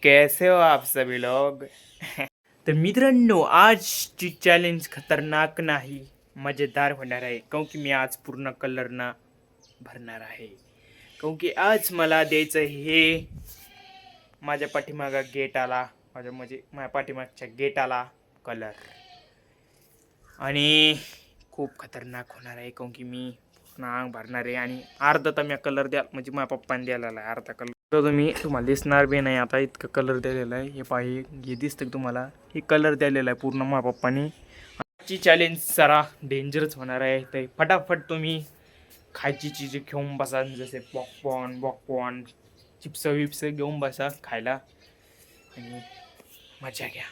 कैसे हो आप सभी लोग? तर मित्रांनो, आजची चॅलेंज खतरनाक नाही, मजेदार होणार आहे. काऊन की मी आज पूर्ण कलरना भरणार आहे. काऊन की आज मला द्यायचं हे माझ्या पाठीमागा गेटाला, माझ्या पाठीमागच्या गेटाला कलर. आणि खूप खतरनाक होणार आहे. काऊन की मी पूर्ण भरणार आहे आणि अर्धा तर मी कलर द्या म्हणजे माझ्या पप्पाने द्यायला आहे अर्धा कलर. तुम्हाला दिसणार बी नाही आता, इतकं कलर दिलेला आहे. हे पाही, हे दिसतं तुम्हाला, हे कलर दिलेला आहे पूर्ण माझ्या पप्पानी. आजची चॅलेंज जरा डेंजरच होणार आहे. तर फटाफट तुम्ही खायची चीज घेऊन बसा, जसे पॉपकॉर्न चिप्स विप्स घेऊन बसा खायला आणि मजा घ्या.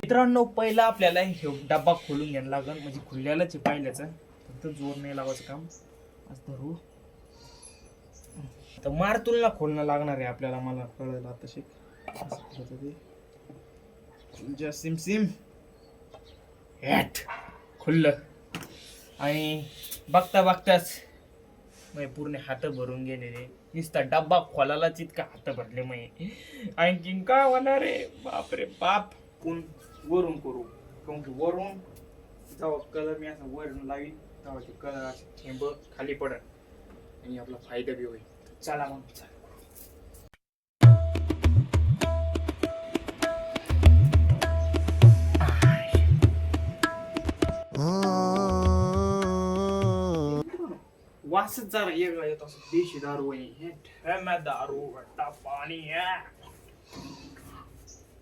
मित्रांनो, पहिला आपल्याला हे डब्बा खोलून घ्यायला लागेल. म्हणजे खुलल्यालाच पाहिल्याचं, फक्त जोर नाही लावायचं काम. असं धरू तर मारतुलना खोलणं लागणार आहे आपल्याला. मला कळलं आता सिम हॅट खुललं. आणि बघताच पूर्ण हात भरून गेलेले. नुसता डब्बा खोलालाच इतका हात भरले आणखीन काय होणार आहे. बापरे बाप. वरून करू, कारण की वरून जेव्हा कलर मी असं वरून लावीन तेव्हा ते कलर असे थेंब खाली पडत आणि आपला फायदा बी होईल. चला मग वासच जरा वेगळा येत असं. देशी दारू आहे, दारू पाणी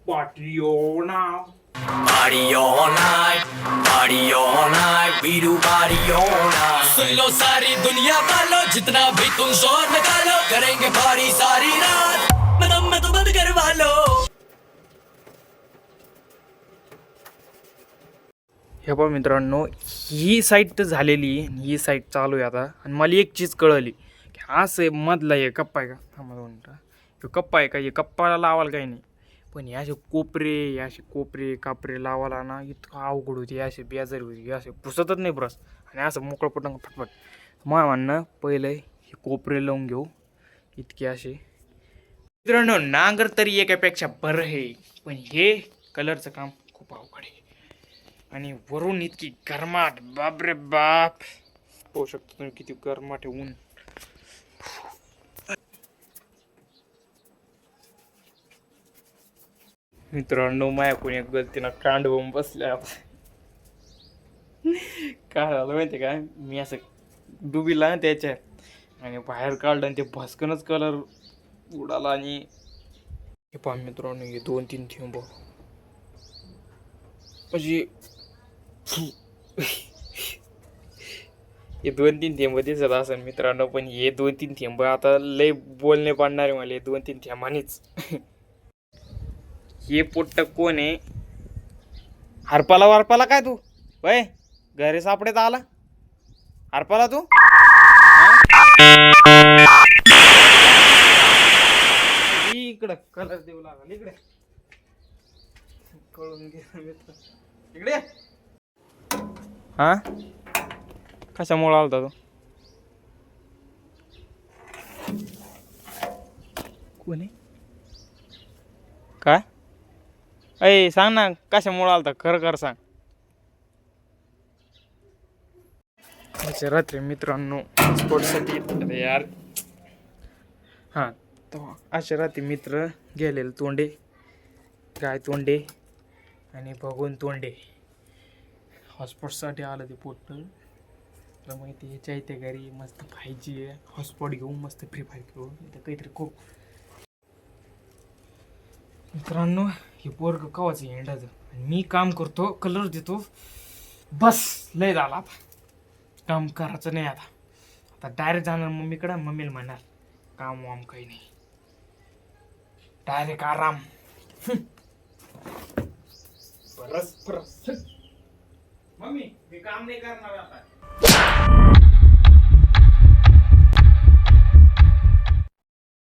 Party on now. Party all night, party all night, we do party all night. सुन लो सारी दुनिया वालों, जितना भी तुम जोर निकालो, करेंगे party सारी रात, मैं तो बंद करवा लो. हे बघा मित्रांनो, ही साईट तर झालेली, ही साईट चालू आहे आता. आणि मला एक चीज कळली की हा से मधला हे कप्पा आहे का, थांबा 2 मिनिटं. कप्पा आहे का, हे कप्पाला लावायला काही नाही, पण याचे कोपरे कापरे लावायला ना इतकं अवघड होती. असे बेजारी होती, असे पुसतच नाही ब्रश. आणि असं मोकळं पटंग फटफट. मला म्हणणं पहिलं हे कोपरे लावून घेऊ इतके असे. मित्रांनो, नांगर तरी एकापेक्षा बरं आहे, पण हे कलरचं काम खूप अवघड आहे. आणि वरून इतकी गरमाट, बापरे बाप. पाहू शकता तुम्ही किती गरमाट आहे ऊन. मित्रांनो, माझ्याकडून एक गलतीनं कांड होऊन बसल्या. काय झालं माहिती का, मी असं डुबीला ना त्याच्या आणि बाहेर काढलं आणि ते भस्कनच कलर उडाला. आणि हे पहा मित्रांनो, हे 2-3 थेंब म्हणजे हे 2-3 थेंब दिसत असेल मित्रांनो, पण हे 2-3 थेंब आता लय बोलणे पाडणार आहे मला. हे 2-3 थेंबानीच. हे पोट्ट कोण आहे? हरपाला काय तू वय घरी सापडेत आला? हरपाला तू इकडं कलर देऊ लागला. इकडे कळून गेला मित्र. इकडे हा कशामुळे आलता तू? कोण आहे? काय अय सांग ना, कशामुळे आलता? खरं सांग. रात्री मित्रांनो स्पोर्ट्ससाठी अरे यार हां, तो अशा रात्री मित्र गेलेले तोंडे, गाय तोंडे आणि बघून तोंडे हॉटस्पॉटसाठी आलं. ते पोट्ट तर माहिती याच्या इथे घरी मस्त पाहिजे हॉटस्पॉट घेऊन मस्त फ्री फायर खेळून इथं काहीतरी खूप. मित्रांनो, हे पोरग कवाचं येंडाचं आणि मी काम करतो, कलर देतो, बस लय झाला. आता काम करायचं नाही. आता डायरेक्ट जाणार मम्मीकडे. मम्मीला म्हणणार काम वाम काही नाही, डायरेक्ट आराम. परस मम्मी मी काम नाही करणार आता.